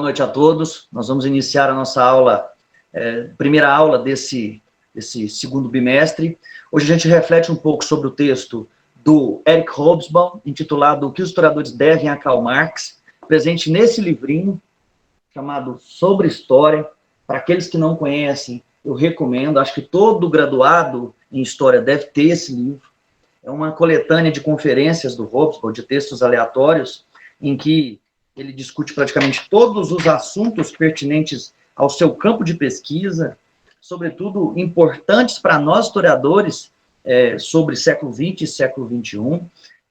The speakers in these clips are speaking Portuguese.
Boa noite a todos. Nós vamos iniciar a nossa aula, primeira aula desse segundo bimestre. Hoje a gente reflete um pouco sobre o texto do Eric Hobsbawm, intitulado O que os historiadores devem a Karl Marx, presente nesse livrinho, chamado Sobre História. Para aqueles que não conhecem, eu recomendo, acho que todo graduado em História deve ter esse livro. É uma coletânea de conferências do Hobsbawm, de textos aleatórios, em que ele discute praticamente todos os assuntos pertinentes ao seu campo de pesquisa, sobretudo importantes para nós historiadores, sobre século XX e século XXI.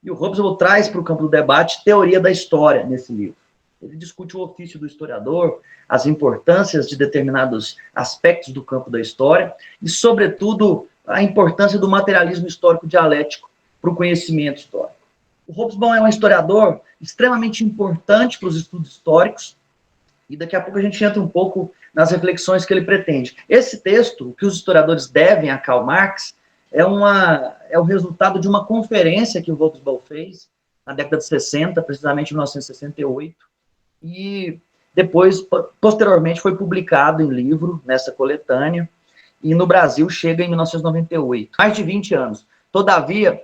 E o Hobsbawm traz para o campo do debate teoria da história nesse livro. Ele discute o ofício do historiador, as importâncias de determinados aspectos do campo da história e, sobretudo, a importância do materialismo histórico dialético para o conhecimento histórico. O Hobsbawm é um historiador extremamente importante para os estudos históricos e daqui a pouco a gente entra um pouco nas reflexões que ele pretende. Esse texto, O que os historiadores devem a Karl Marx, é o resultado de uma conferência que o Hobsbawm fez na década de 60, precisamente em 1968, e depois, posteriormente, foi publicado em livro, nessa coletânea, e no Brasil chega em 1998, mais de 20 anos. Todavia,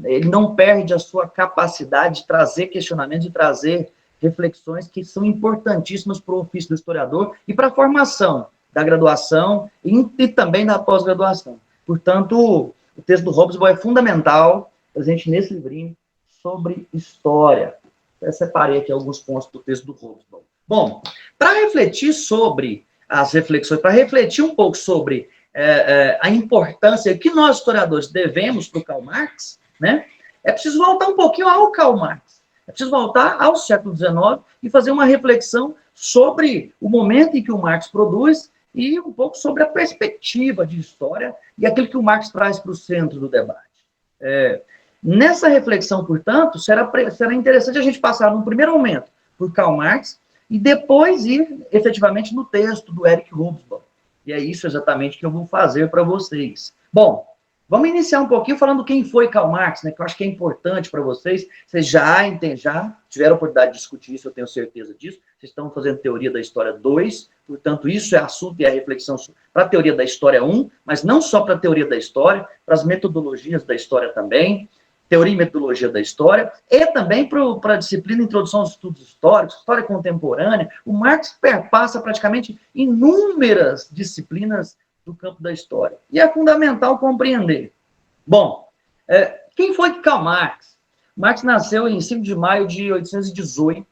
ele não perde a sua capacidade de trazer questionamentos, de trazer reflexões que são importantíssimas para o ofício do historiador e para a formação da graduação e também da pós-graduação. Portanto, o texto do Hobsbawm é fundamental, presente nesse livrinho, sobre história. Eu separei aqui alguns pontos do texto do Hobsbawm. Bom, para refletir sobre as reflexões, para refletir um pouco sobre a importância que nós, historiadores, devemos para o Karl Marx, né, é preciso voltar um pouquinho ao Karl Marx. É preciso voltar ao século XIX e fazer uma reflexão sobre o momento em que o Marx produz e um pouco sobre a perspectiva de história e aquilo que o Marx traz para o centro do debate. Nessa reflexão, portanto, será interessante a gente passar, num primeiro momento, por Karl Marx e depois ir, efetivamente, no texto do Eric Hobsbawm. E é isso exatamente que eu vou fazer para vocês. Bom, vamos iniciar um pouquinho falando quem foi Karl Marx, né, que eu acho que é importante para vocês. Vocês já tiveram a oportunidade de discutir isso, eu tenho certeza disso. Vocês estão fazendo Teoria da História 2, portanto, isso é assunto e é reflexão para a Teoria da História 1, mas não só para a Teoria da História, para as metodologias da história também, Teoria e Metodologia da História, e também para a disciplina Introdução aos Estudos Históricos, História Contemporânea. O Marx perpassa praticamente inúmeras disciplinas do campo da história. E é fundamental compreender. Bom, quem foi Karl Marx? Marx nasceu em 5 de maio de 1818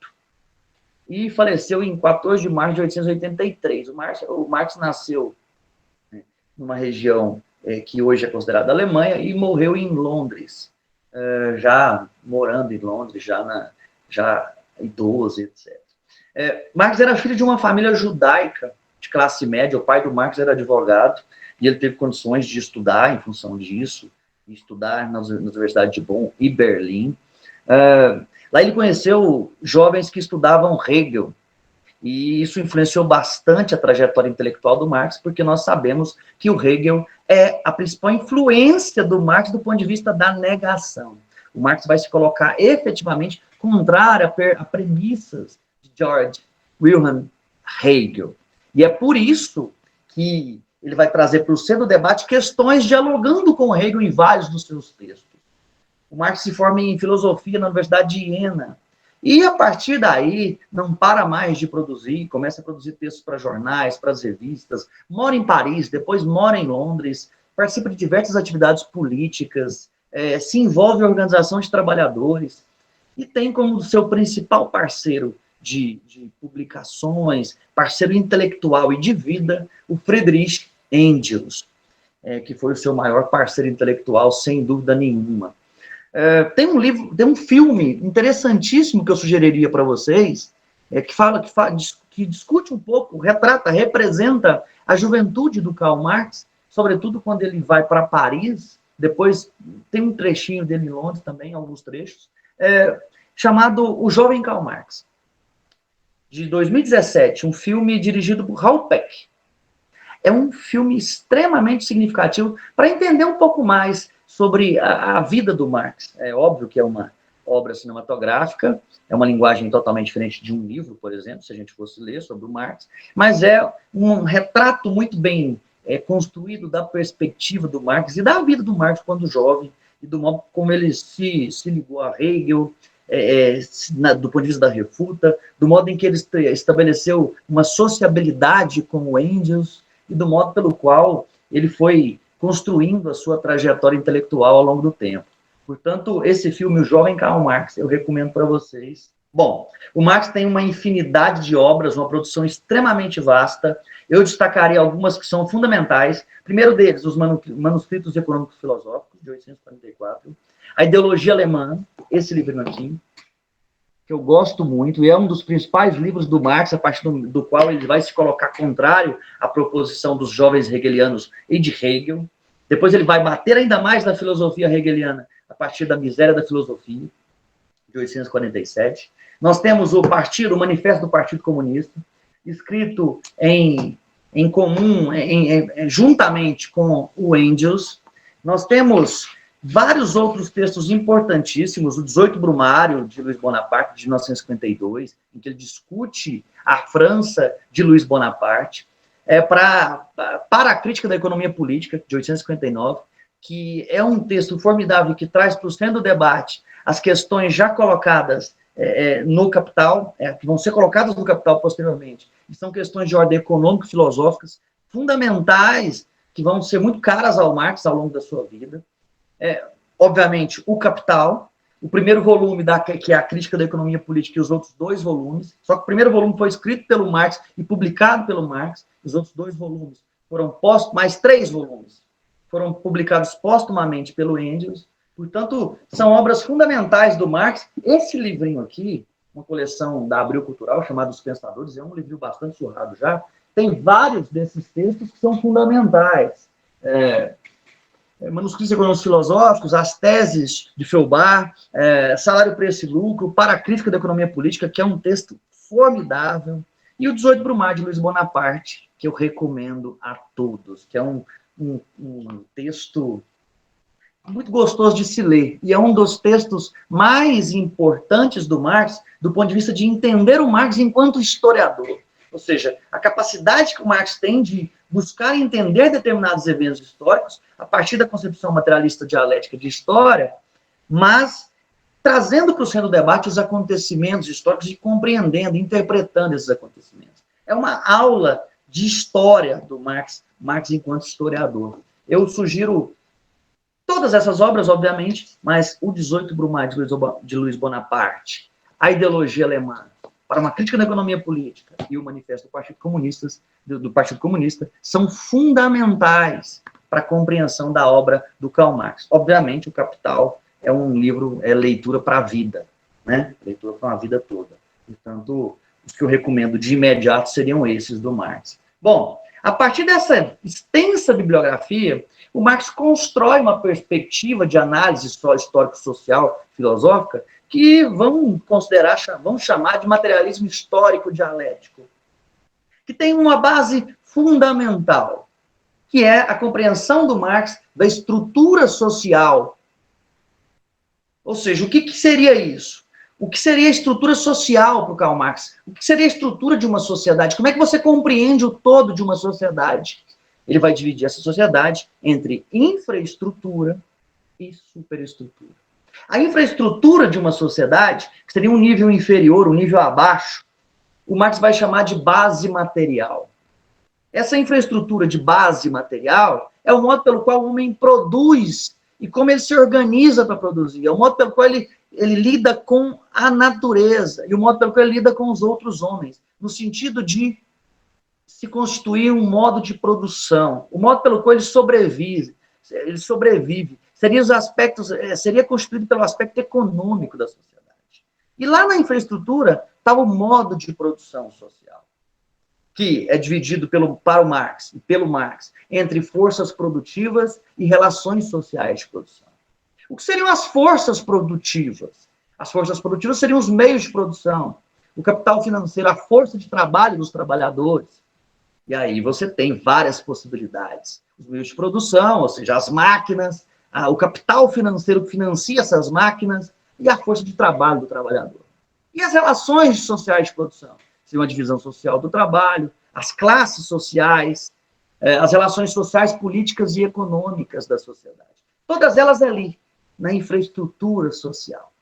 e faleceu em 14 de março de 1883. O Marx nasceu numa região que hoje é considerada Alemanha e morreu em Londres. Já morando em Londres, já idoso, etc. Marx era filho de uma família judaica de classe média. O pai do Marx era advogado e ele teve condições de estudar em função disso, estudar na Universidade de Bonn e Berlim. Lá ele conheceu jovens que estudavam Hegel, e isso influenciou bastante a trajetória intelectual do Marx, porque nós sabemos que o Hegel é a principal influência do Marx do ponto de vista da negação. O Marx vai se colocar efetivamente contrário a premissas de Georg Wilhelm Hegel. E é por isso que ele vai trazer para o centro do debate questões dialogando com Hegel em vários dos seus textos. O Marx se forma em filosofia na Universidade de Iena, e, a partir daí, não para mais de produzir, começa a produzir textos para jornais, para as revistas, mora em Paris, depois mora em Londres, participa de diversas atividades políticas, se envolve em organização de trabalhadores, e tem como seu principal parceiro de publicações, parceiro intelectual e de vida, o Friedrich Engels, que foi o seu maior parceiro intelectual, sem dúvida nenhuma. Tem um filme interessantíssimo que eu sugeriria para vocês, que discute um pouco, representa a juventude do Karl Marx, sobretudo quando ele vai para Paris, depois tem um trechinho dele em Londres também, alguns trechos, chamado O Jovem Karl Marx, de 2017, um filme dirigido por Raoul Peck. É um filme extremamente significativo para entender um pouco mais sobre a vida do Marx. É óbvio que é uma obra cinematográfica, é uma linguagem totalmente diferente de um livro, por exemplo, se a gente fosse ler sobre o Marx, mas é um retrato muito bem construído da perspectiva do Marx e da vida do Marx quando jovem, e do modo como ele se ligou a Hegel, do ponto de vista da refuta, do modo em que ele estabeleceu uma sociabilidade com o Engels, e do modo pelo qual ele foi construindo a sua trajetória intelectual ao longo do tempo. Portanto, esse filme, O Jovem Karl Marx, eu recomendo para vocês. Bom, o Marx tem uma infinidade de obras, uma produção extremamente vasta. Eu destacaria algumas que são fundamentais. Primeiro deles, os Manuscritos Econômicos Filosóficos, de 1844. A Ideologia Alemã, esse livro aqui, que eu gosto muito, e é um dos principais livros do Marx, a partir do qual ele vai se colocar contrário à proposição dos jovens hegelianos e de Hegel. Depois ele vai bater ainda mais na filosofia hegeliana, a partir da Miséria da Filosofia, de 1847. Nós temos o Manifesto do Partido Comunista, escrito em comum, juntamente com o Engels. Nós temos vários outros textos importantíssimos, o 18 Brumário, de Luiz Bonaparte, de 1952, em que ele discute a França de Luiz Bonaparte, para a crítica da economia política, de 1859, que é um texto formidável que traz para o centro do debate as questões já colocadas no Capital, que vão ser colocadas no Capital posteriormente, e são questões de ordem econômico-filosóficas fundamentais, que vão ser muito caras ao Marx ao longo da sua vida. Obviamente, o Capital, o primeiro volume, que é a Crítica da Economia Política, e os outros 2 volumes, só que o primeiro volume foi escrito pelo Marx e publicado pelo Marx, os outros 2 volumes foram mais 3 volumes foram publicados póstumamente pelo Engels. Portanto, são obras fundamentais do Marx. Esse livrinho aqui, uma coleção da Abril Cultural, chamado Os Pensadores, é um livro bastante surrado já, tem vários desses textos que são fundamentais. Manuscritos Econômicos Filosóficos, as teses de Feuerbach, Salário, Preço e Lucro, Para a Crítica da Economia Política, que é um texto formidável, e o 18 Brumário, de Luiz Bonaparte, que eu recomendo a todos, que é um texto muito gostoso de se ler, e é um dos textos mais importantes do Marx, do ponto de vista de entender o Marx enquanto historiador. Ou seja, a capacidade que o Marx tem de buscar entender determinados eventos históricos a partir da concepção materialista dialética de história, mas trazendo para o centro do debate os acontecimentos históricos e compreendendo, interpretando esses acontecimentos. É uma aula de história do Marx enquanto historiador. Eu sugiro todas essas obras, obviamente, mas o 18 Brumário, de Luiz Bonaparte, a Ideologia Alemã, Para uma Crítica da Economia Política, e o Manifesto do Partido Comunista, são fundamentais para a compreensão da obra do Karl Marx. Obviamente, o Capital é um livro, leitura para a vida, né? Leitura para a vida toda. Portanto, os que eu recomendo de imediato seriam esses do Marx. Bom, a partir dessa extensa bibliografia, o Marx constrói uma perspectiva de análise histórico-social, filosófica, que vamos chamar de materialismo histórico dialético, que tem uma base fundamental, que é a compreensão do Marx da estrutura social. Ou seja, o que seria isso? O que seria a estrutura social para o Karl Marx? O que seria a estrutura de uma sociedade? Como é que você compreende o todo de uma sociedade? Ele vai dividir essa sociedade entre infraestrutura e superestrutura. A infraestrutura de uma sociedade, que seria um nível inferior, um nível abaixo, o Marx vai chamar de base material. Essa infraestrutura de base material é o modo pelo qual o homem produz e como ele se organiza para produzir. É o modo pelo qual ele lida com a natureza e o modo pelo qual ele lida com os outros homens, no sentido de se constituir um modo de produção, o modo pelo qual ele sobrevive. Seria constituído pelo aspecto econômico da sociedade. E lá na infraestrutura está o modo de produção social, que é dividido para o Marx e pelo Marx entre forças produtivas e relações sociais de produção. O que seriam as forças produtivas? As forças produtivas seriam os meios de produção, o capital financeiro, a força de trabalho dos trabalhadores. E aí você tem várias possibilidades. Os meios de produção, ou seja, as máquinas, o capital financeiro que financia essas máquinas, e a força de trabalho do trabalhador. E as relações sociais de produção? Seria uma divisão social do trabalho, as classes sociais, as relações sociais, políticas e econômicas da sociedade. Todas elas ali, na infraestrutura social.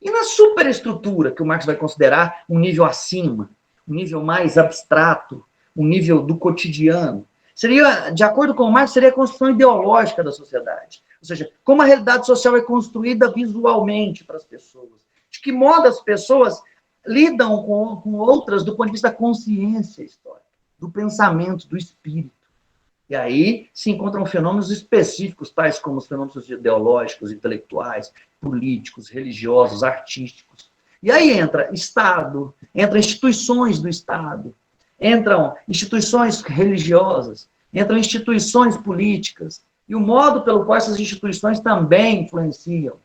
E na superestrutura, que o Marx vai considerar um nível acima, um nível mais abstrato, um nível do cotidiano, seria, de acordo com o Marx, seria a construção ideológica da sociedade. Ou seja, como a realidade social é construída visualmente para as pessoas. De que modo as pessoas lidam com outras do ponto de vista da consciência histórica, do pensamento, do espírito. E aí se encontram fenômenos específicos, tais como os fenômenos ideológicos, intelectuais, políticos, religiosos, artísticos. E aí entra Estado, entra instituições do Estado, entram instituições religiosas, entram instituições políticas, e o modo pelo qual essas instituições também influenciam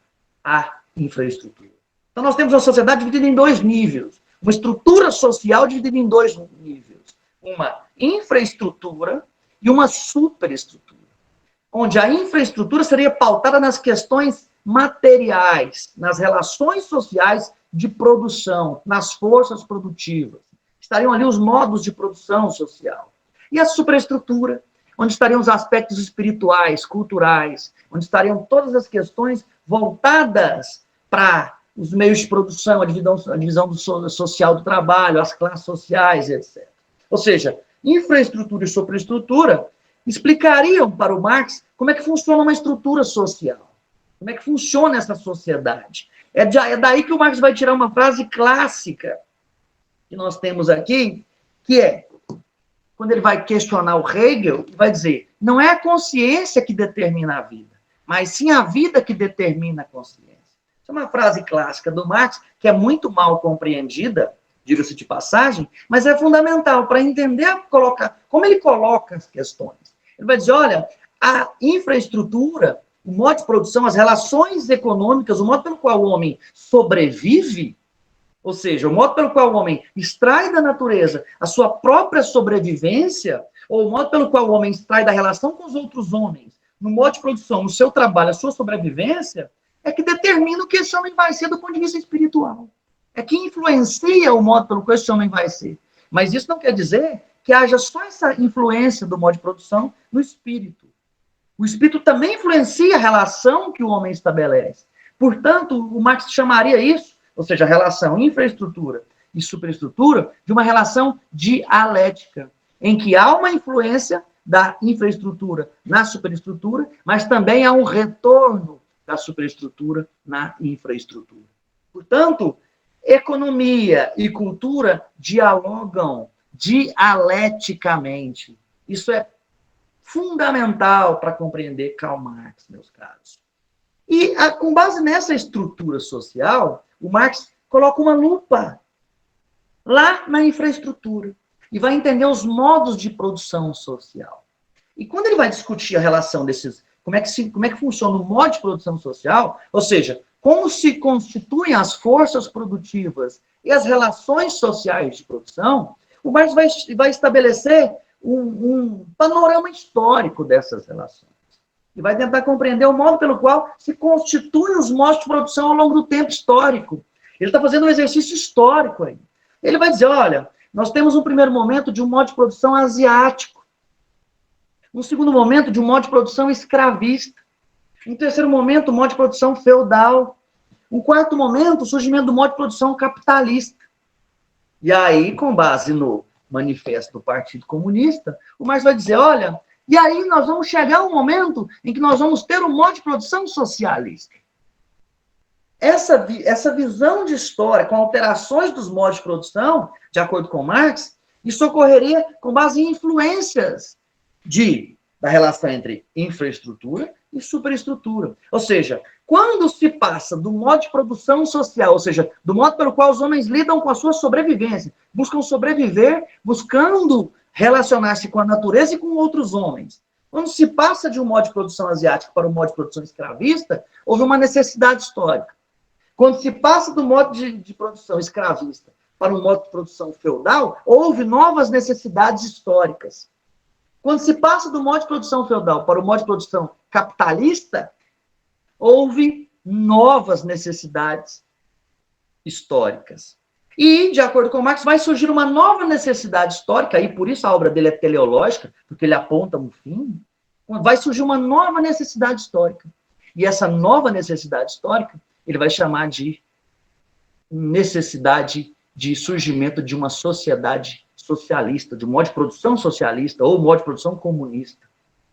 a infraestrutura. Então, nós temos uma sociedade dividida em dois níveis, uma estrutura social dividida em dois níveis, uma infraestrutura e uma superestrutura, onde a infraestrutura seria pautada nas questões materiais, nas relações sociais de produção, nas forças produtivas. Estariam ali os modos de produção social. E a superestrutura, onde estariam os aspectos espirituais, culturais, onde estariam todas as questões voltadas para os meios de produção, a divisão social do trabalho, as classes sociais, etc. Ou seja, infraestrutura e superestrutura explicariam para o Marx como é que funciona uma estrutura social, como é que funciona essa sociedade. É daí que o Marx vai tirar uma frase clássica que nós temos aqui, que é, quando ele vai questionar o Hegel, ele vai dizer, não é a consciência que determina a vida, mas sim a vida que determina a consciência. Essa é uma frase clássica do Marx, que é muito mal compreendida, diga-se de passagem, mas é fundamental para entender como ele coloca as questões. Ele vai dizer, olha, a infraestrutura, o modo de produção, as relações econômicas, o modo pelo qual o homem sobrevive, ou seja, o modo pelo qual o homem extrai da natureza a sua própria sobrevivência, ou o modo pelo qual o homem extrai da relação com os outros homens, no modo de produção, no seu trabalho, a sua sobrevivência, é que determina o que esse homem vai ser do ponto de vista espiritual. É que influencia o modo pelo qual esse homem vai ser. Mas isso não quer dizer que haja só essa influência do modo de produção no espírito. O espírito também influencia a relação que o homem estabelece. Portanto, o Marx chamaria isso, ou seja, a relação infraestrutura e superestrutura, de uma relação dialética, em que há uma influência da infraestrutura na superestrutura, mas também há um retorno da superestrutura na infraestrutura. Portanto, economia e cultura dialogam dialeticamente. Isso é fundamental para compreender Karl Marx, meus caros. E, com base nessa estrutura social, o Marx coloca uma lupa lá na infraestrutura e vai entender os modos de produção social. E quando ele vai discutir a relação desses, como é que funciona o modo de produção social, ou seja, como se constituem as forças produtivas e as relações sociais de produção, o Marx vai estabelecer um panorama histórico dessas relações. E vai tentar compreender o modo pelo qual se constituem os modos de produção ao longo do tempo histórico. Ele está fazendo um exercício histórico aí. Ele vai dizer, olha, nós temos um primeiro momento de um modo de produção asiático, um segundo momento de um modo de produção escravista, um terceiro momento, um modo de produção feudal, um quarto momento, o surgimento do modo de produção capitalista. E aí, com base no manifesto do Partido Comunista, o Marx vai dizer, olha, e aí nós vamos chegar a um momento em que nós vamos ter um modo de produção socialista. Essa visão de história, com alterações dos modos de produção, de acordo com Marx, isso ocorreria com base em influências da relação entre infraestrutura e superestrutura. Ou seja, quando se passa do modo de produção social, ou seja, do modo pelo qual os homens lidam com a sua sobrevivência, buscam sobreviver, buscando relacionar-se com a natureza e com outros homens. Quando se passa de um modo de produção asiático para um modo de produção escravista, houve uma necessidade histórica. Quando se passa do modo de produção escravista para um modo de produção feudal, houve novas necessidades históricas. Quando se passa do modo de produção feudal para o modo de produção capitalista, houve novas necessidades históricas. E, de acordo com Marx, vai surgir uma nova necessidade histórica, e por isso a obra dele é teleológica, porque ele aponta um fim, vai surgir uma nova necessidade histórica. E essa nova necessidade histórica, ele vai chamar de necessidade de surgimento de uma sociedade socialista, de um modo de produção socialista, ou modo de produção comunista.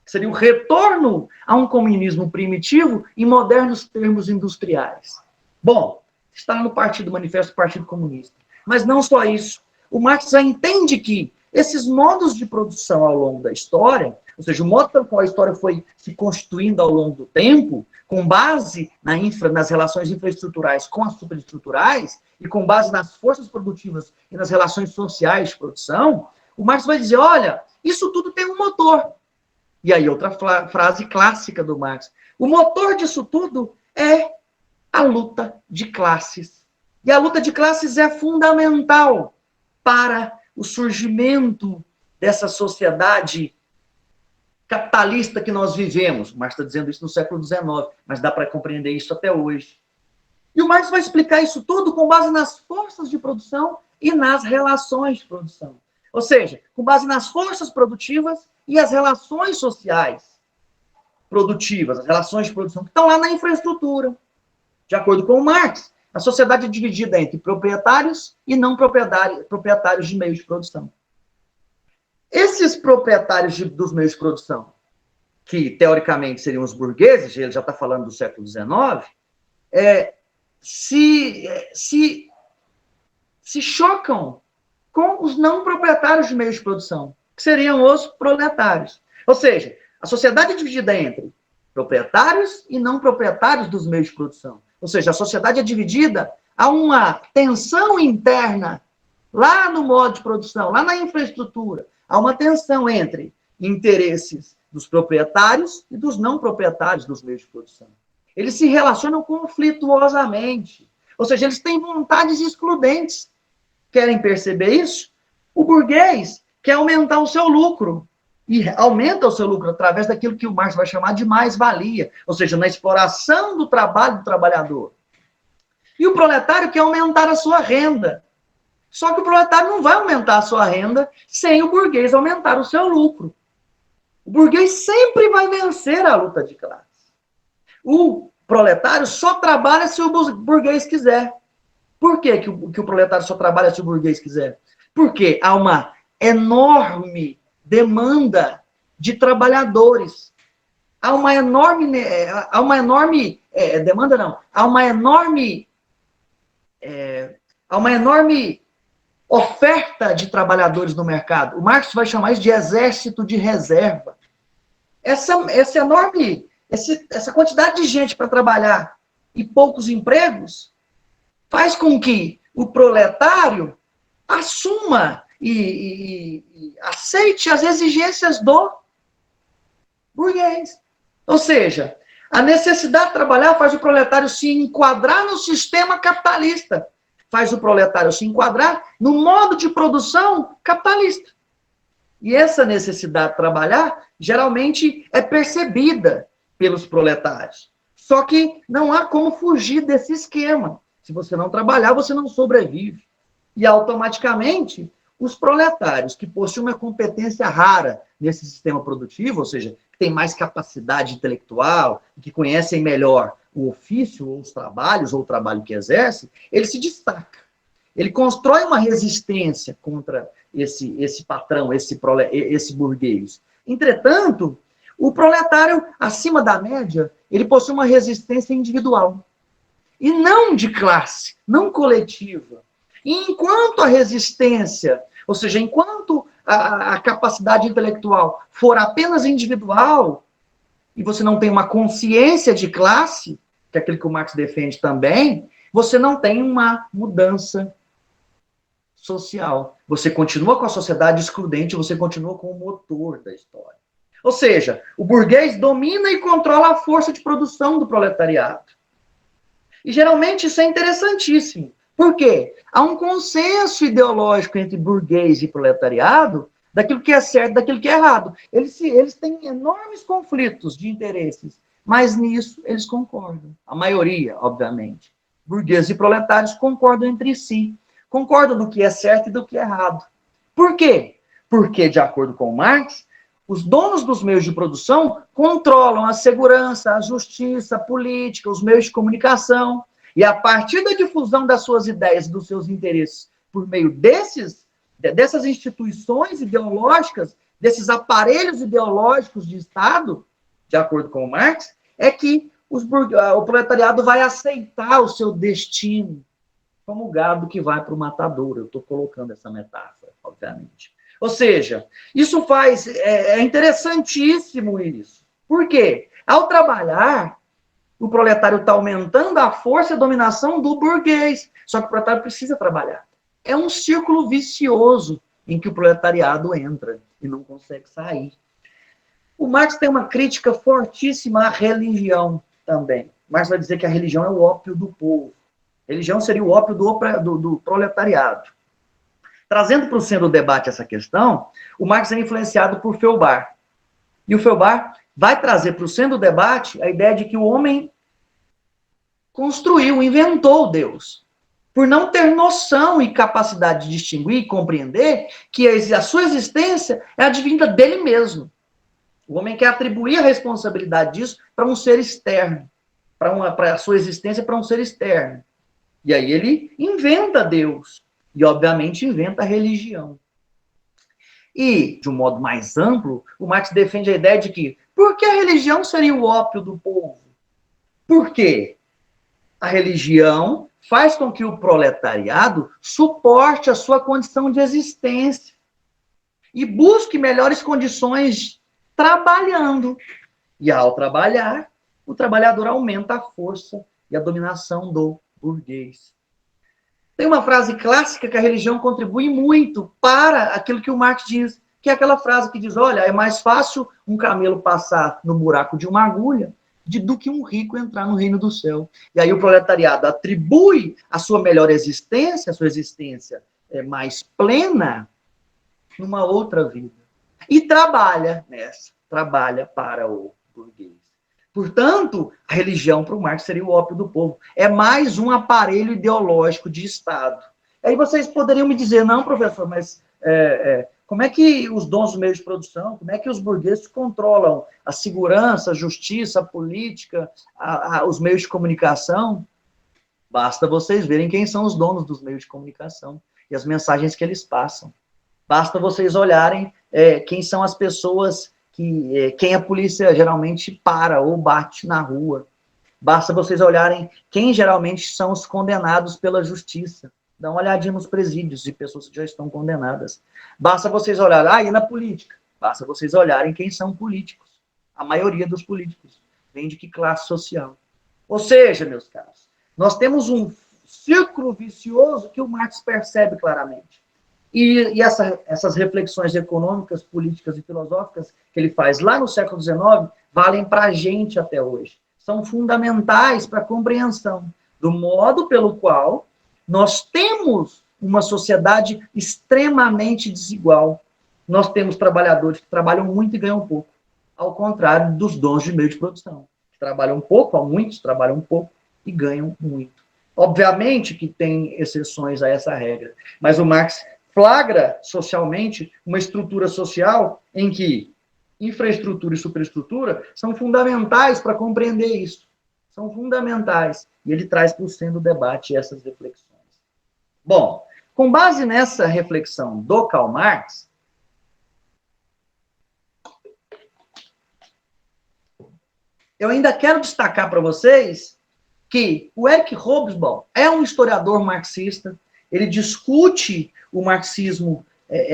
Seria o retorno a um comunismo primitivo em modernos termos industriais. Bom, está no Manifesto do Partido Comunista. Mas não só isso. O Marx já entende que esses modos de produção ao longo da história, ou seja, o modo pelo qual a história foi se constituindo ao longo do tempo, com base nas relações infraestruturais com as superestruturais, e com base nas forças produtivas e nas relações sociais de produção, o Marx vai dizer, olha, isso tudo tem um motor. E aí, outra frase clássica do Marx. O motor disso tudo é a luta de classes. E a luta de classes é fundamental para o surgimento dessa sociedade capitalista que nós vivemos. O Marx está dizendo isso no século XIX, mas dá para compreender isso até hoje. E o Marx vai explicar isso tudo com base nas forças de produção e nas relações de produção. Ou seja, com base nas forças produtivas e as relações sociais produtivas, as relações de produção que estão lá na infraestrutura. De acordo com o Marx, a sociedade é dividida entre proprietários e não proprietários de meios de produção. Esses proprietários dos meios de produção, que teoricamente seriam os burgueses, ele já está falando do século XIX, se chocam com os não proprietários de meios de produção, que seriam os proletários. Ou seja, a sociedade é dividida entre proprietários e não proprietários dos meios de produção. Ou seja, a sociedade é dividida a uma tensão interna lá no modo de produção, lá na infraestrutura. Há uma tensão entre interesses dos proprietários e dos não proprietários dos meios de produção. Eles se relacionam conflituosamente. Ou seja, eles têm vontades excludentes. Querem perceber isso? O burguês quer aumentar o seu lucro. E aumenta o seu lucro através daquilo que o Marx vai chamar de mais-valia. Ou seja, na exploração do trabalho do trabalhador. E o proletário quer aumentar a sua renda. Só que o proletário não vai aumentar a sua renda sem o burguês aumentar o seu lucro. O burguês sempre vai vencer a luta de classe. O proletário só trabalha se o burguês quiser. Por que o proletário só trabalha se o burguês quiser? Porque há uma enorme demanda de trabalhadores. Há uma enorme oferta de trabalhadores no mercado. O Marx vai chamar isso de exército de reserva. Essa quantidade de gente para trabalhar e poucos empregos faz com que o proletário assuma e aceite as exigências do burguês. Ou seja, a necessidade de trabalhar faz o proletário se enquadrar no sistema capitalista. Faz o proletário se enquadrar no modo de produção capitalista. E essa necessidade de trabalhar, geralmente, é percebida pelos proletários. Só que não há como fugir desse esquema. Se você não trabalhar, você não sobrevive. E, automaticamente, os proletários que possuem uma competência rara nesse sistema produtivo, ou seja, que têm mais capacidade intelectual, que conhecem melhor o ofício, ou os trabalhos, ou o trabalho que exerce, ele se destaca. Ele constrói uma resistência contra esse patrão, esse burguês. Entretanto, o proletário, acima da média, ele possui uma resistência individual. E não de classe, não coletiva. E enquanto a resistência, ou seja, enquanto a capacidade intelectual for apenas individual, e você não tem uma consciência de classe, que é aquilo que o Marx defende também, você não tem uma mudança social. Você continua com a sociedade excludente, você continua com o motor da história. Ou seja, o burguês domina e controla a força de produção do proletariado. E geralmente isso é interessantíssimo. Por quê? Há um consenso ideológico entre burguês e proletariado daquilo que é certo e daquilo que é errado. Eles têm enormes conflitos de interesses mas nisso eles concordam. A maioria, obviamente. Burgueses e proletários concordam entre si. Concordam do que é certo e do que é errado. Por quê? Porque, de acordo com Marx, os donos dos meios de produção controlam a segurança, a justiça, a política, os meios de comunicação. E a partir da difusão das suas ideias e dos seus interesses por meio dessas instituições ideológicas, desses aparelhos ideológicos de Estado, de acordo com Marx, é que o proletariado vai aceitar o seu destino como gado que vai para o matadouro. Eu estou colocando essa metáfora, obviamente. Ou seja, isso é interessantíssimo isso. Por quê? Ao trabalhar, o proletário está aumentando a força e a dominação do burguês. Só que o proletário precisa trabalhar. É um círculo vicioso em que o proletariado entra e não consegue sair. O Marx tem uma crítica fortíssima à religião também. Marx vai dizer que a religião é o ópio do povo. A religião seria o ópio do proletariado. Trazendo para o centro do debate essa questão, o Marx é influenciado por Feuerbach. E o Feuerbach vai trazer para o centro do debate a ideia de que o homem construiu, inventou Deus, por não ter noção e capacidade de distinguir e compreender que a sua existência é advinda dele mesmo. O homem quer atribuir a responsabilidade disso para um ser externo, para a sua existência para um ser externo. E aí ele inventa Deus, e obviamente inventa a religião. E, de um modo mais amplo, o Marx defende a ideia de que, por que a religião seria o ópio do povo? Por quê? A religião faz com que o proletariado suporte a sua condição de existência e busque melhores condições trabalhando. E ao trabalhar, o trabalhador aumenta a força e a dominação do burguês. Tem uma frase clássica que a religião contribui muito para aquilo que o Marx diz, que é aquela frase que diz, olha, é mais fácil um camelo passar no buraco de uma agulha do que um rico entrar no reino do céu. E aí o proletariado atribui a sua melhor existência, a sua existência mais plena, numa outra vida. E trabalha nessa, trabalha para o burguês. Portanto, a religião para o Marx seria o ópio do povo. É mais um aparelho ideológico de Estado. Aí vocês poderiam me dizer, não, professor, mas como é que os donos dos meios de produção, como é que os burgueses controlam a segurança, a justiça, a política, os meios de comunicação? Basta vocês verem quem são os donos dos meios de comunicação e as mensagens que eles passam. Basta vocês olharem quem são as pessoas quem a polícia geralmente para ou bate na rua. Basta vocês olharem quem geralmente são os condenados pela justiça. Dá uma olhadinha nos presídios de pessoas que já estão condenadas. Basta vocês olharem, e na política? Basta vocês olharem quem são políticos. A maioria dos políticos vem de que classe social? Ou seja, meus caros, nós temos um círculo vicioso que o Marx percebe claramente. E essas reflexões econômicas, políticas e filosóficas que ele faz lá no século XIX valem para a gente até hoje. São fundamentais para a compreensão do modo pelo qual nós temos uma sociedade extremamente desigual. Nós temos trabalhadores que trabalham muito e ganham pouco, ao contrário dos donos de meio de produção, que trabalham pouco, muitos trabalham pouco e ganham muito. Obviamente que tem exceções a essa regra, mas o Marx flagra socialmente uma estrutura social em que infraestrutura e superestrutura são fundamentais para compreender isso. São fundamentais. E ele traz para o centro do debate essas reflexões. Bom, com base nessa reflexão do Karl Marx, eu ainda quero destacar para vocês que o Eric Hobsbawm é um historiador marxista. Ele discute o marxismo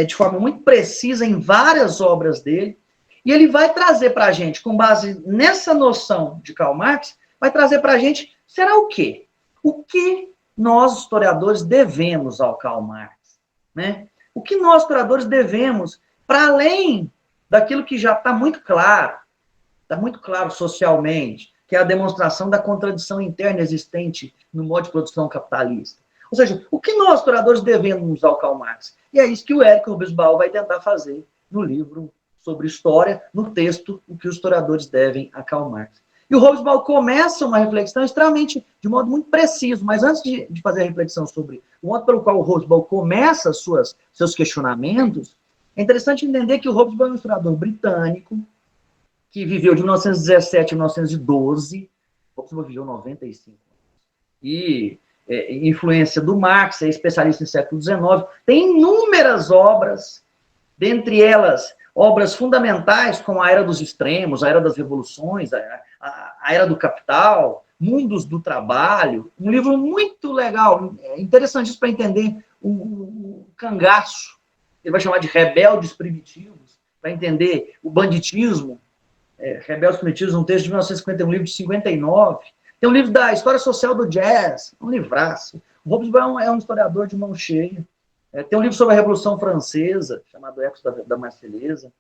de forma muito precisa em várias obras dele, e ele vai trazer para a gente, com base nessa noção de Karl Marx, vai trazer para a gente, será o quê? O que nós, historiadores, devemos ao Karl Marx? Né? O que nós, historiadores, devemos, para além daquilo que já está muito claro socialmente, que é a demonstração da contradição interna existente no modo de produção capitalista. Ou seja, o que nós, historiadores, devemos ao Karl Marx? E é isso que o Eric Hobsbawm vai tentar fazer no livro sobre história, no texto, o que os historiadores devem a Karl Marx. E o Hobsbawm começa uma reflexão extremamente, de modo muito preciso, mas antes de fazer a reflexão sobre o modo pelo qual o Hobsbawm começa seus questionamentos, é interessante entender que o Hobsbawm é um historiador britânico, que viveu de 1917 a 1912, o Hobsbawm viveu 95 anos, e influência do Marx, é especialista em século XIX, tem inúmeras obras, dentre elas obras fundamentais como a Era dos Extremos, a Era das Revoluções, a Era do Capital, Mundos do Trabalho, um livro muito legal, interessantíssimo para entender o cangaço, ele vai chamar de rebeldes primitivos, para entender o banditismo, Rebeldes Primitivos, um texto de 1951, um livro de 59, tem um livro da História Social do Jazz, um livraço. O Hobsbawm é um historiador de mão cheia. Tem um livro sobre a Revolução Francesa, chamado Ecos da Marselhesa.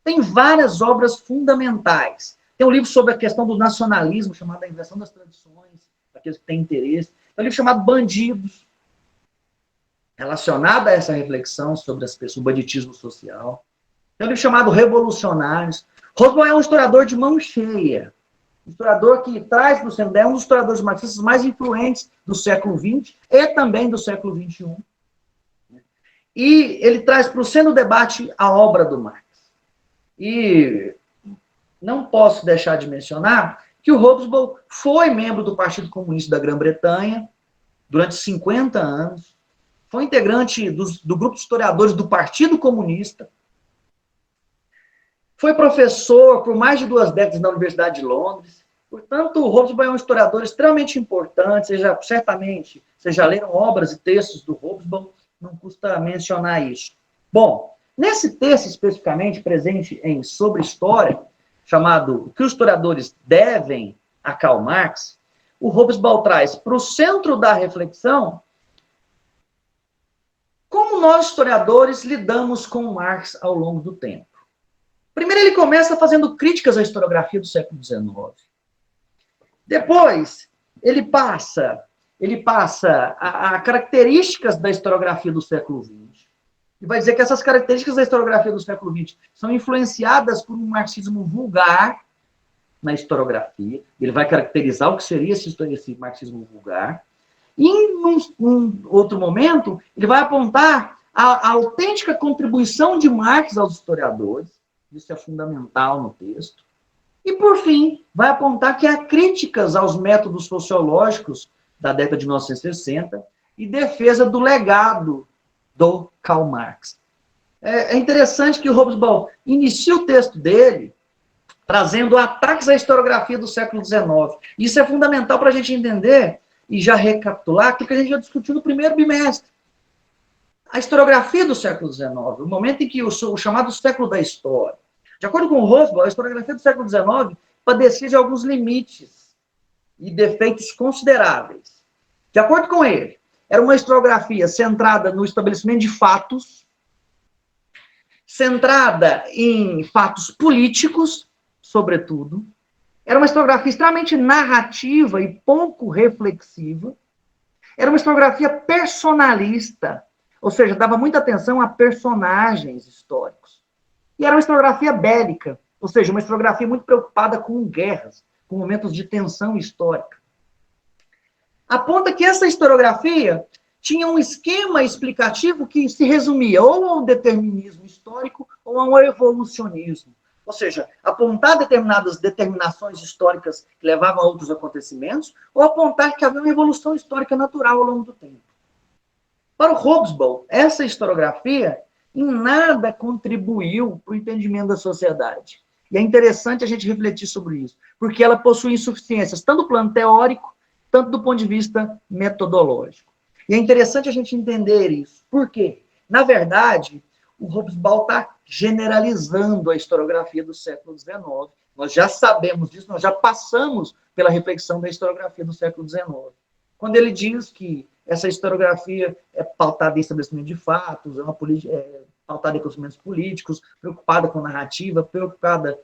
Tem várias obras fundamentais. Tem um livro sobre a questão do nacionalismo, chamado A Inversão das Tradições, para aqueles que têm interesse. Tem um livro chamado Bandidos, relacionado a essa reflexão sobre o banditismo social. Tem um livro chamado Revolucionários. Hobsbawm é um historiador de mão cheia. Um historiador que traz para o centro, é um dos historiadores marxistas mais influentes do século XX e também do século XXI. E ele traz para o centro do debate a obra do Marx. E não posso deixar de mencionar que o Hobsbawm foi membro do Partido Comunista da Grã-Bretanha durante 50 anos, foi integrante do grupo de historiadores do Partido Comunista, foi professor por mais de 2 décadas na Universidade de Londres. Portanto, o Hobsbawm é um historiador extremamente importante. Certamente, vocês já leram obras e textos do Hobsbawm, não custa mencionar isso. Bom, nesse texto especificamente presente em Sobre História, chamado O que os historiadores devem a Karl Marx, o Hobsbawm traz para o centro da reflexão como nós, historiadores, lidamos com Marx ao longo do tempo. Primeiro, ele começa fazendo críticas à historiografia do século XIX. Depois, ele passa a características da historiografia do século XX. E vai dizer que essas características da historiografia do século XX são influenciadas por um marxismo vulgar na historiografia. Ele vai caracterizar o que seria esse marxismo vulgar. E, em um outro momento, ele vai apontar a autêntica contribuição de Marx aos historiadores. Isso é fundamental no texto. E, por fim, vai apontar que há críticas aos métodos sociológicos da década de 1960 e defesa do legado do Karl Marx. É interessante que o Hobsbawm inicia o texto dele trazendo ataques à historiografia do século XIX. Isso é fundamental para a gente entender e já recapitular aquilo que a gente já discutiu no primeiro bimestre. A historiografia do século XIX, o momento em que o chamado século da história. De acordo com o Hobsbawm, a historiografia do século XIX padecia de alguns limites e defeitos consideráveis. De acordo com ele, era uma historiografia centrada no estabelecimento de fatos, centrada em fatos políticos, sobretudo. Era uma historiografia extremamente narrativa e pouco reflexiva. Era uma historiografia personalista, ou seja, dava muita atenção a personagens históricos. E era uma historiografia bélica, ou seja, uma historiografia muito preocupada com guerras, com momentos de tensão histórica. Aponta que essa historiografia tinha um esquema explicativo que se resumia ou ao determinismo histórico ou ao evolucionismo. Ou seja, apontar determinadas determinações históricas que levavam a outros acontecimentos, ou apontar que havia uma evolução histórica natural ao longo do tempo. Para o Hobsbawm, essa historiografia em nada contribuiu para o entendimento da sociedade. E é interessante a gente refletir sobre isso, porque ela possui insuficiências, tanto do plano teórico, tanto do ponto de vista metodológico. E é interessante a gente entender isso. Por quê? Na verdade, o Hobsbawm está generalizando a historiografia do século XIX. Nós já sabemos disso, nós já passamos pela reflexão da historiografia do século XIX. Quando ele diz que essa historiografia é pautada em estabelecimento de fatos, pautada em conhecimentos políticos, preocupada com narrativa, preocupada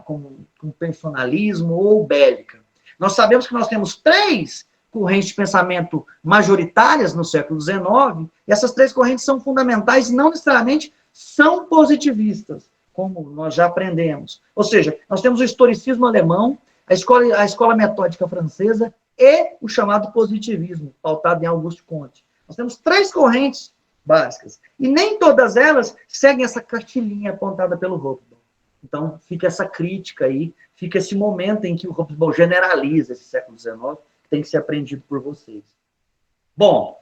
com personalismo ou bélica. Nós sabemos que nós temos 3 correntes de pensamento majoritárias no século XIX, e essas 3 correntes são fundamentais e não necessariamente são positivistas, como nós já aprendemos. Ou seja, nós temos o historicismo alemão, a escola metódica francesa e o chamado positivismo, pautado em Auguste Comte. Nós temos 3 correntes básicas, e nem todas elas seguem essa cartilinha apontada pelo Hobsbawm. Então, fica essa crítica aí, fica esse momento em que o Hobsbawm generaliza esse século XIX, que tem que ser aprendido por vocês. Bom,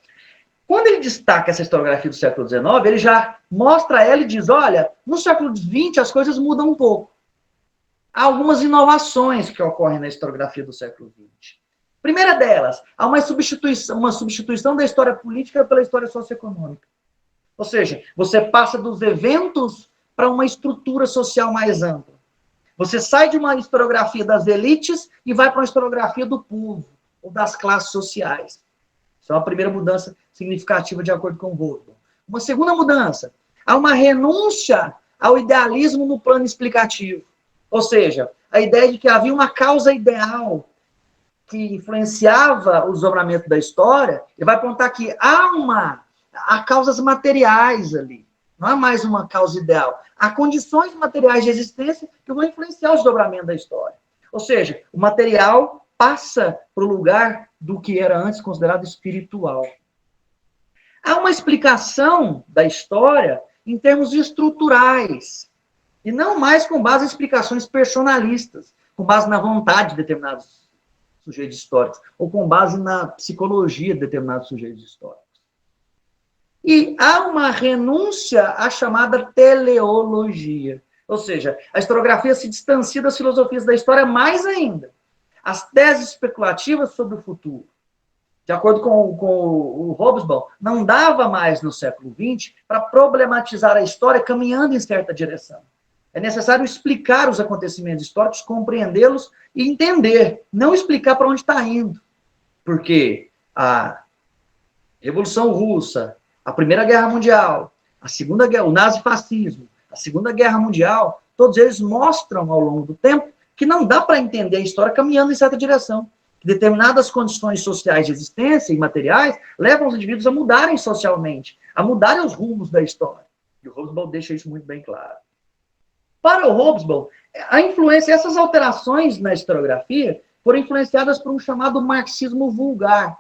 quando ele destaca essa historiografia do século XIX, ele já mostra ela e diz, olha, no século XX as coisas mudam um pouco. Há algumas inovações que ocorrem na historiografia do século XX. Primeira delas, há uma substituição da história política pela história socioeconômica. Ou seja, você passa dos eventos para uma estrutura social mais ampla. Você sai de uma historiografia das elites e vai para uma historiografia do povo, ou das classes sociais. Isso é uma primeira mudança significativa de acordo com o Hobsbawm. Uma segunda mudança, há uma renúncia ao idealismo no plano explicativo. Ou seja, a ideia de que havia uma causa ideal que influenciava o desdobramento da história, ele vai apontar que há causas materiais ali. Não há mais uma causa ideal. Há condições materiais de existência que vão influenciar o desdobramento da história. Ou seja, o material passa para o lugar do que era antes considerado espiritual. Há uma explicação da história em termos estruturais, e não mais com base em explicações personalistas, com base na vontade de determinados sujeitos históricos, ou com base na psicologia de determinados sujeitos históricos. E há uma renúncia à chamada teleologia. Ou seja, a historiografia se distancia das filosofias da história mais ainda. As teses especulativas sobre o futuro, de acordo com o Hobsbawm, não dava mais no século XX para problematizar a história caminhando em certa direção. É necessário explicar os acontecimentos históricos, compreendê-los e entender, não explicar para onde está indo. Porque a Revolução Russa, a Primeira Guerra Mundial, a Segunda Guerra, o nazifascismo, a Segunda Guerra Mundial, todos eles mostram ao longo do tempo que não dá para entender a história caminhando em certa direção. Que determinadas condições sociais de existência e materiais levam os indivíduos a mudarem socialmente, a mudarem os rumos da história. E o Hobsbawm deixa isso muito bem claro. Para o Hobsbawm, a influência, essas alterações na historiografia foram influenciadas por um chamado marxismo vulgar,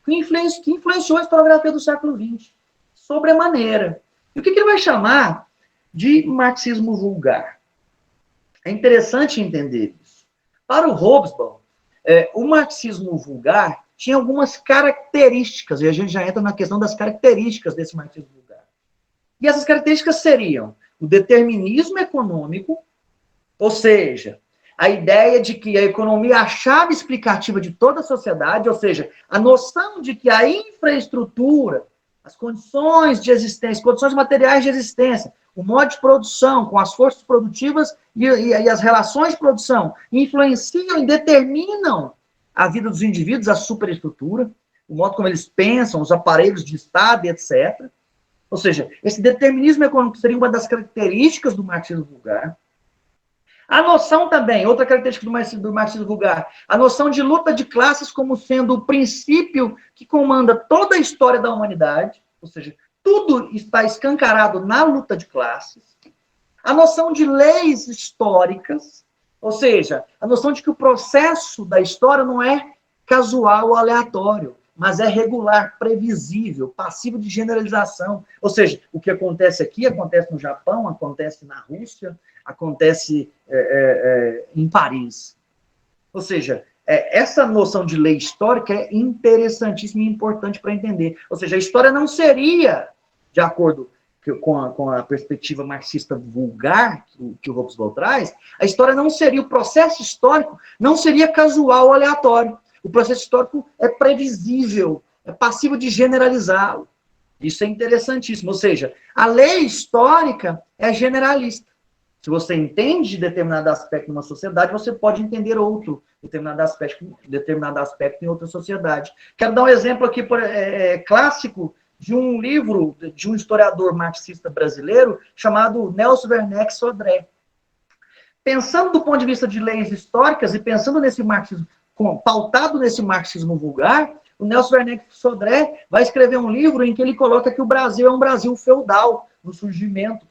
que influenciou a historiografia do século XX, sobremaneira. E o que ele vai chamar de marxismo vulgar? É interessante entender isso. Para o Hobsbawm, o marxismo vulgar tinha algumas características, e a gente já entra na questão das características desse marxismo vulgar. E essas características seriam o determinismo econômico, ou seja, a ideia de que a economia é a chave explicativa de toda a sociedade, ou seja, a noção de que a infraestrutura, as condições de existência, condições materiais de existência, o modo de produção, com as forças produtivas e as relações de produção, influenciam e determinam a vida dos indivíduos, a superestrutura, o modo como eles pensam, os aparelhos de Estado, etc. Ou seja, esse determinismo econômico seria uma das características do marxismo vulgar. A noção também, outra característica do marxismo vulgar, a noção de luta de classes como sendo o princípio que comanda toda a história da humanidade, ou seja, tudo está escancarado na luta de classes. A noção de leis históricas, ou seja, a noção de que o processo da história não é casual ou aleatório, mas é regular, previsível, passivo de generalização. Ou seja, o que acontece aqui, acontece no Japão, acontece na Rússia, acontece em Paris. Ou seja, essa noção de lei histórica é interessantíssima e importante para entender. Ou seja, a história não seria, de acordo com a perspectiva marxista vulgar que o Hobsbawm traz, a história não seria, o processo histórico não seria casual ou aleatório. O processo histórico é previsível, é passivo de generalizá-lo. Isso é interessantíssimo. Ou seja, a lei histórica é generalista. Se você entende determinado aspecto numa sociedade, você pode entender outro determinado aspecto em outra sociedade. Quero dar um exemplo aqui clássico de um livro de um historiador marxista brasileiro chamado Nelson Werneck Sodré. Pensando do ponto de vista de leis históricas e pensando nesse marxismo, pautado nesse marxismo vulgar, o Nelson Werneck Sodré vai escrever um livro em que ele coloca que o Brasil é um Brasil feudal, no surgimento,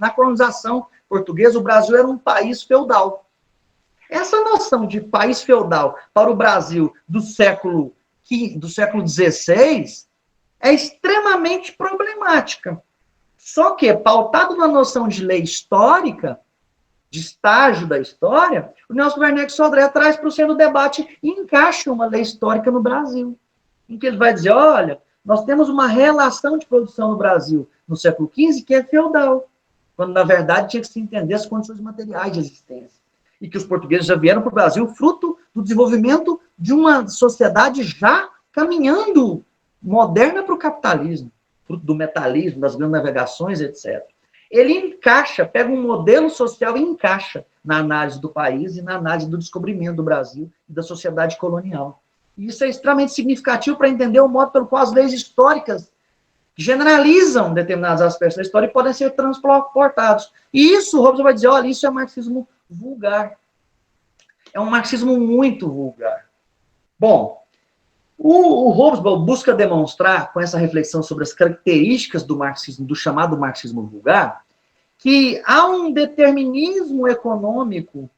na colonização portuguesa, o Brasil era um país feudal. Essa noção de país feudal para o Brasil do século XVI é extremamente problemática. Só que, pautado na noção de lei histórica, de estágio da história, o Nelson Werneck Sodré traz para o centro do debate e encaixa uma lei histórica no Brasil, em que ele vai dizer, olha, nós temos uma relação de produção no Brasil no século XV que é feudal, quando, na verdade, tinha que se entender as condições materiais de existência. E que os portugueses já vieram para o Brasil fruto do desenvolvimento de uma sociedade já caminhando moderna para o capitalismo, fruto do metalismo, das grandes navegações, etc. Ele encaixa, pega um modelo social e encaixa na análise do país e na análise do descobrimento do Brasil e da sociedade colonial. E isso é extremamente significativo para entender o modo pelo qual as leis históricas generalizam determinados aspectos da história e podem ser transportados. E isso, o Hobsbawm vai dizer, olha, isso é marxismo vulgar. É um marxismo muito vulgar. Bom, o Hobsbawm busca demonstrar, com essa reflexão sobre as características do marxismo, do chamado marxismo vulgar, que há um determinismo econômico,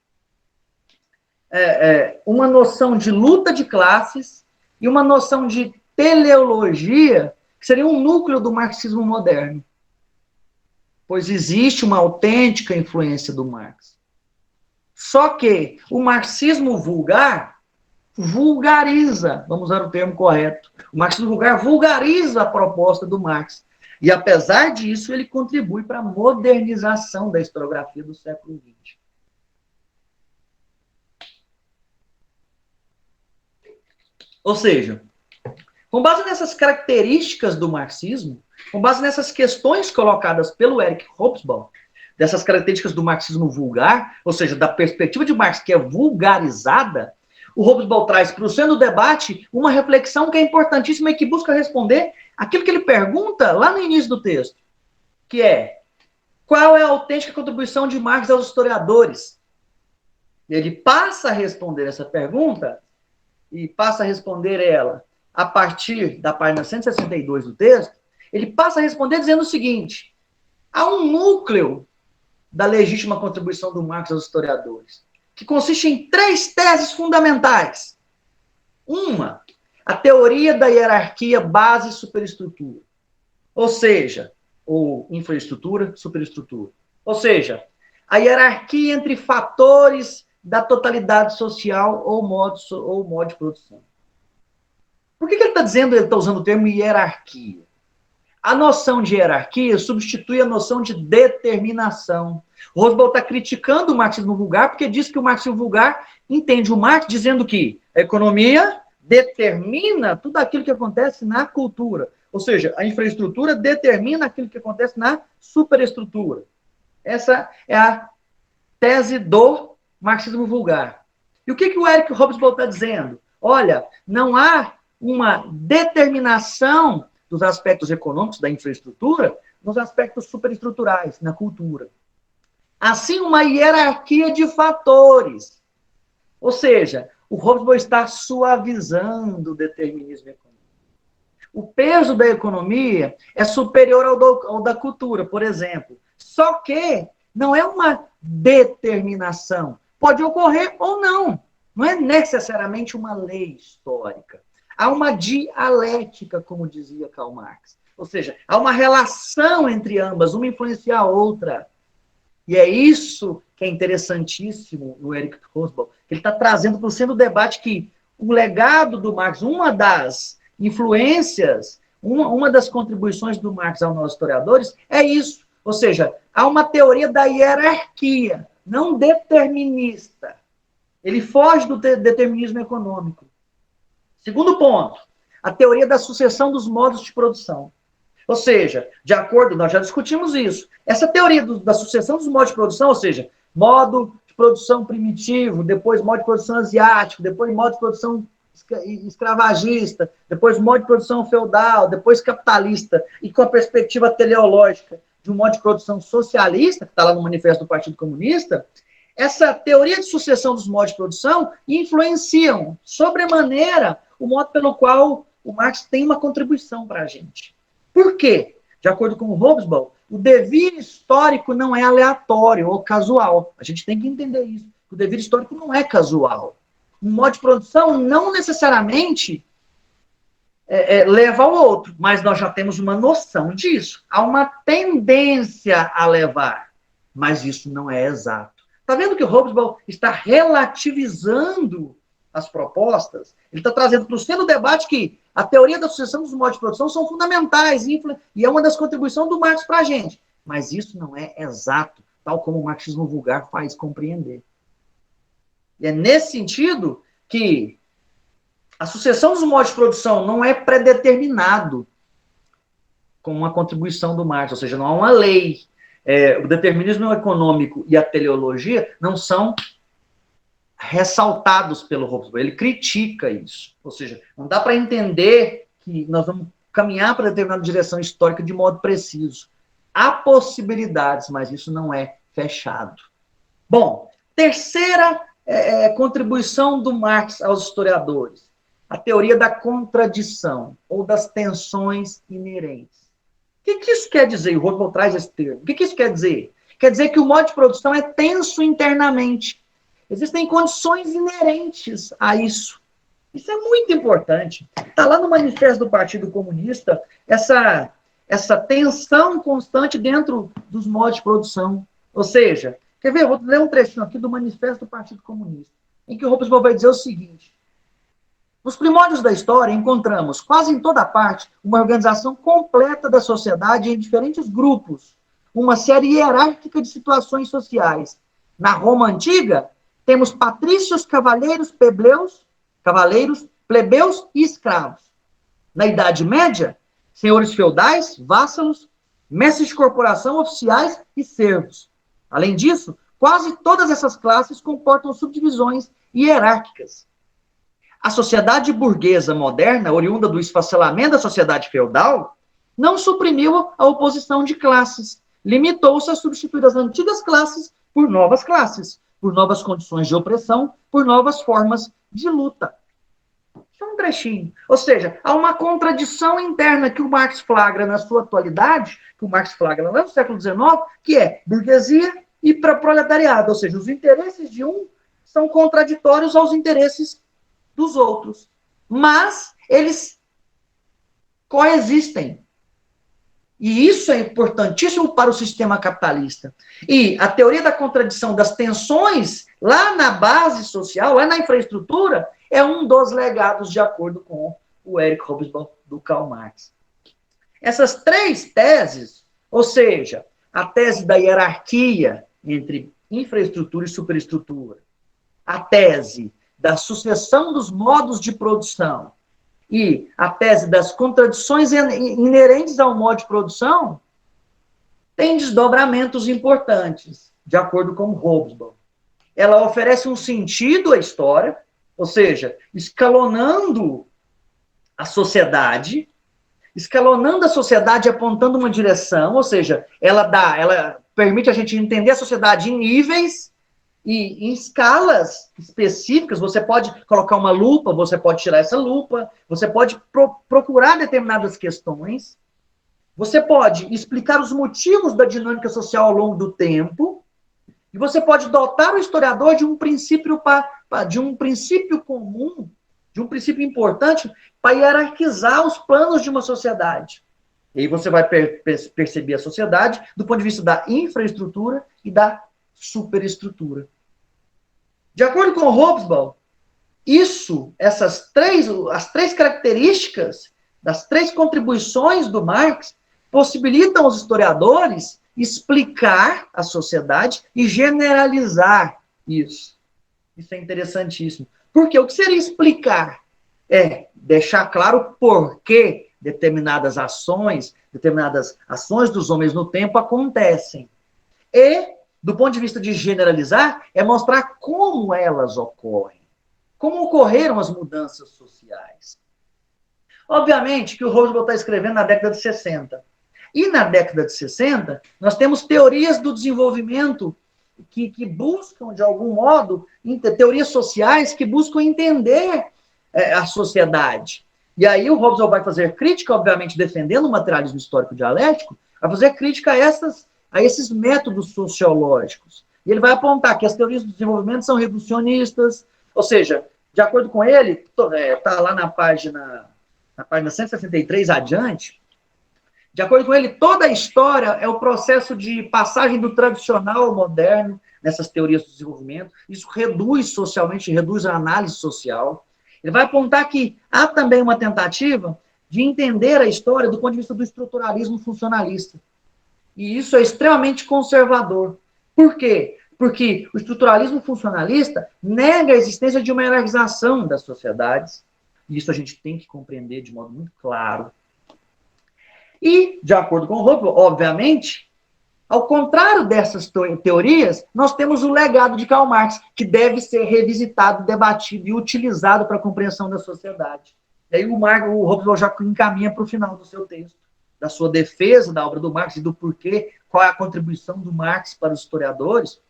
uma noção de luta de classes e uma noção de teleologia que seria um núcleo do marxismo moderno. Pois existe uma autêntica influência do Marx. Só que o marxismo vulgar vulgariza, vamos usar o termo correto, o marxismo vulgar vulgariza a proposta do Marx. E, apesar disso, ele contribui para a modernização da historiografia do século XX. Ou seja, com base nessas características do marxismo, com base nessas questões colocadas pelo Eric Hobsbawm, dessas características do marxismo vulgar, ou seja, da perspectiva de Marx que é vulgarizada, o Hobsbawm traz para o centro do debate uma reflexão que é importantíssima e que busca responder aquilo que ele pergunta lá no início do texto, que é, qual é a autêntica contribuição de Marx aos historiadores? Ele passa a responder essa pergunta, e passa a responder ela a partir da página 162 do texto, ele passa a responder dizendo o seguinte, há um núcleo da legítima contribuição do Marx aos historiadores, que consiste em 3 teses fundamentais. Uma, a teoria da hierarquia base e superestrutura. Ou seja, ou infraestrutura, superestrutura. Ou seja, a hierarquia entre fatores da totalidade social ou modo de produção. Por que ele está dizendo, ele está usando o termo hierarquia? A noção de hierarquia substitui a noção de determinação. O Hobsbawm está criticando o marxismo vulgar porque diz que o marxismo vulgar entende o Marx dizendo que a economia determina tudo aquilo que acontece na cultura. Ou seja, a infraestrutura determina aquilo que acontece na superestrutura. Essa é a tese do marxismo vulgar. E o que o Eric Hobsbawm está dizendo? Olha, não há uma determinação dos aspectos econômicos da infraestrutura nos aspectos superestruturais, na cultura. Assim, uma hierarquia de fatores. Ou seja, o Hobsbawm está suavizando o determinismo econômico. O peso da economia é superior ao da cultura, por exemplo. Só que não é uma determinação. Pode ocorrer ou não. Não é necessariamente uma lei histórica. Há uma dialética, como dizia Karl Marx. Ou seja, há uma relação entre ambas, uma influencia a outra. E é isso que é interessantíssimo no Eric Hobsbawm. Ele está trazendo para o centro do debate que o legado do Marx, uma das influências, uma das contribuições do Marx aos nossos historiadores é isso. Ou seja, há uma teoria da hierarquia, não determinista. Ele foge do determinismo econômico. Segundo ponto, a teoria da sucessão dos modos de produção. Ou seja, de acordo, nós já discutimos isso, essa teoria da sucessão dos modos de produção, ou seja, modo de produção primitivo, depois modo de produção asiático, depois modo de produção escravagista, depois modo de produção feudal, depois capitalista, e com a perspectiva teleológica de um modo de produção socialista, que está lá no Manifesto do Partido Comunista, essa teoria de sucessão dos modos de produção influenciam sobremaneira o modo pelo qual o Marx tem uma contribuição para a gente. Por quê? De acordo com o Hobsbawm, o devir histórico não é aleatório ou casual. A gente tem que entender isso. O dever histórico não é casual. Um modo de produção não necessariamente leva ao outro, mas nós já temos uma noção disso. Há uma tendência a levar, mas isso não é exato. Está vendo que o Hobsbawm está relativizando as propostas? Ele está trazendo para o centro do debate que a teoria da sucessão dos modos de produção são fundamentais e é uma das contribuições do Marx para a gente. Mas isso não é exato, tal como o marxismo vulgar faz compreender. E é nesse sentido que a sucessão dos modos de produção não é predeterminado com uma contribuição do Marx, ou seja, não há uma lei. O determinismo econômico e a teleologia não são ressaltados pelo Hobsbawm. Ele critica isso. Ou seja, não dá para entender que nós vamos caminhar para determinada direção histórica de modo preciso. Há possibilidades, mas isso não é fechado. Bom, terceira contribuição do Marx aos historiadores. A teoria da contradição, ou das tensões inerentes. O que isso quer dizer? O Hobsbawm traz esse termo. O que isso quer dizer? Quer dizer que o modo de produção é tenso internamente. Existem condições inerentes a isso. Isso é muito importante. Está lá no Manifesto do Partido Comunista essa tensão constante dentro dos modos de produção. Ou seja, quer ver? Eu vou ler um trechinho aqui do Manifesto do Partido Comunista, em que o Hobsbawm vai dizer o seguinte: nos primórdios da história, encontramos, quase em toda parte, uma organização completa da sociedade em diferentes grupos, uma série hierárquica de situações sociais. Na Roma antiga, temos patrícios, cavaleiros, plebeus e escravos. Na Idade Média, senhores feudais, vassalos, mestres de corporação, oficiais e servos. Além disso, quase todas essas classes comportam subdivisões hierárquicas. A sociedade burguesa moderna, oriunda do esfacelamento da sociedade feudal, não suprimiu a oposição de classes, limitou-se a substituir as antigas classes por novas classes, por novas condições de opressão, por novas formas de luta. Isso é um trechinho. Ou seja, há uma contradição interna que o Marx flagra na sua atualidade, que o Marx flagra lá no século XIX, que é burguesia e proletariado. Ou seja, os interesses de um são contraditórios aos interesses dos outros. Mas eles coexistem. E isso é importantíssimo para o sistema capitalista. E a teoria da contradição das tensões, lá na base social, lá na infraestrutura, é um dos legados, de acordo com o Eric Hobsbawm, do Karl Marx. Essas três teses, ou seja, a tese da hierarquia entre infraestrutura e superestrutura, a tese da sucessão dos modos de produção e a tese das contradições inerentes ao modo de produção tem desdobramentos importantes, de acordo com Hobsbawm. Ela oferece um sentido à história, ou seja, escalonando a sociedade apontando uma direção, ou seja, ela permite a gente entender a sociedade em níveis e em escalas específicas. Você pode colocar uma lupa, você pode tirar essa lupa, você pode procurar determinadas questões, você pode explicar os motivos da dinâmica social ao longo do tempo, e você pode dotar o historiador de um princípio comum, de um princípio importante para hierarquizar os planos de uma sociedade. E aí você vai perceber a sociedade do ponto de vista da infraestrutura e da superestrutura. De acordo com o Hobsbawm, as três características das três contribuições do Marx possibilitam aos historiadores explicar a sociedade e generalizar isso. Isso é interessantíssimo. Porque o que seria explicar? É deixar claro por que determinadas ações dos homens no tempo acontecem. E, do ponto de vista de generalizar, é mostrar como elas ocorrem. Como ocorreram as mudanças sociais. Obviamente que o Hobsbawm está escrevendo na década de 60. E na década de 60, nós temos teorias do desenvolvimento que buscam, de algum modo, teorias sociais que buscam entender a sociedade. E aí o Hobsbawm vai fazer crítica, obviamente, defendendo o materialismo histórico dialético, vai fazer crítica a esses métodos sociológicos. E ele vai apontar que as teorias do desenvolvimento são reducionistas, ou seja, de acordo com ele, está lá na página 163 adiante, de acordo com ele, toda a história é o processo de passagem do tradicional ao moderno, nessas teorias do desenvolvimento. Isso reduz socialmente, reduz a análise social. Ele vai apontar que há também uma tentativa de entender a história do ponto de vista do estruturalismo funcionalista. E isso é extremamente conservador. Por quê? Porque o estruturalismo funcionalista nega a existência de uma hierarquização das sociedades. E isso a gente tem que compreender de modo muito claro. E, de acordo com o Hobsbawm, obviamente, ao contrário dessas teorias, nós temos o legado de Karl Marx, que deve ser revisitado, debatido e utilizado para a compreensão da sociedade. E aí o Hobsbawm já encaminha para o final do seu texto, da sua defesa da obra do Marx e do porquê, qual é a contribuição do Marx para os historiadores,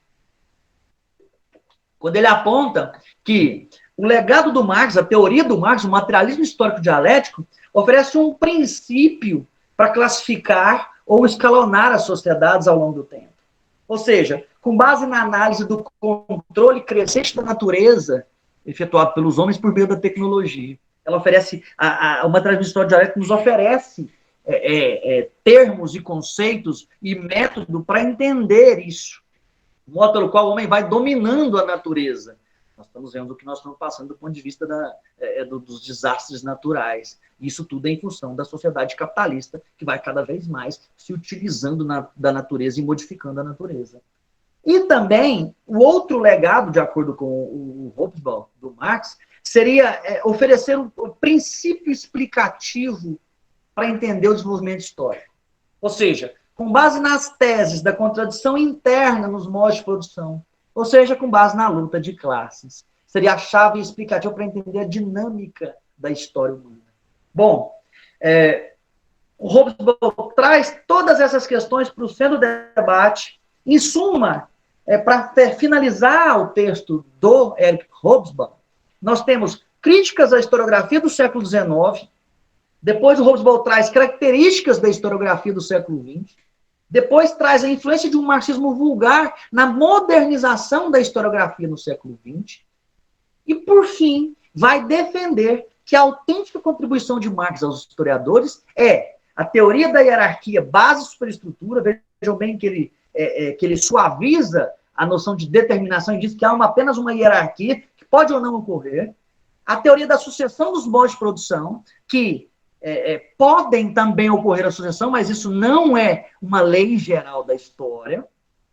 quando ele aponta que o legado do Marx, a teoria do Marx, o materialismo histórico dialético, oferece um princípio para classificar ou escalonar as sociedades ao longo do tempo. Ou seja, com base na análise do controle crescente da natureza, efetuado pelos homens por meio da tecnologia. Ela oferece, o materialismo histórico dialético nos oferece termos e conceitos e método para entender isso. O modo pelo qual o homem vai dominando a natureza. Nós estamos vendo o que nós estamos passando do ponto de vista dos desastres naturais. Isso tudo é em função da sociedade capitalista, que vai cada vez mais se utilizando da natureza e modificando a natureza. E também, o outro legado, de acordo com o Hobsbawm, do Marx, seria oferecer um princípio explicativo para entender o desenvolvimento histórico. Ou seja, com base nas teses da contradição interna nos modos de produção, ou seja, com base na luta de classes. Seria a chave explicativa para entender a dinâmica da história humana. Bom, o Hobsbawm traz todas essas questões para o centro do debate. Em suma, para finalizar o texto do Eric Hobsbawm, nós temos críticas à historiografia do século XIX, depois o Hobsbawm traz características da historiografia do século XX, depois traz a influência de um marxismo vulgar na modernização da historiografia no século XX, e, por fim, vai defender que a autêntica contribuição de Marx aos historiadores é a teoria da hierarquia base-superestrutura. Vejam bem que ele suaviza a noção de determinação e diz que há apenas uma hierarquia que pode ou não ocorrer. A teoria da sucessão dos modos de produção, que podem também ocorrer a sucessão, mas isso não é uma lei geral da história.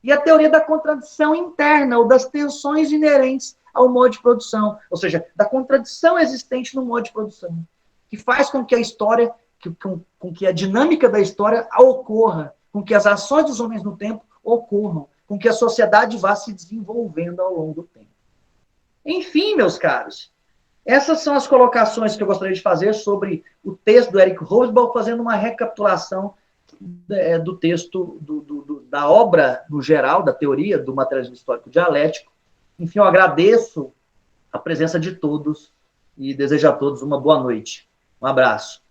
E a teoria da contradição interna, ou das tensões inerentes ao modo de produção, ou seja, da contradição existente no modo de produção, que faz com que a história, com que a dinâmica da história ocorra, com que as ações dos homens no tempo ocorram, com que a sociedade vá se desenvolvendo ao longo do tempo. Enfim, meus caros, essas são as colocações que eu gostaria de fazer sobre o texto do Eric Hobsbawm, fazendo uma recapitulação do texto, da obra no geral, da teoria do materialismo histórico dialético. Enfim, eu agradeço a presença de todos e desejo a todos uma boa noite. Um abraço.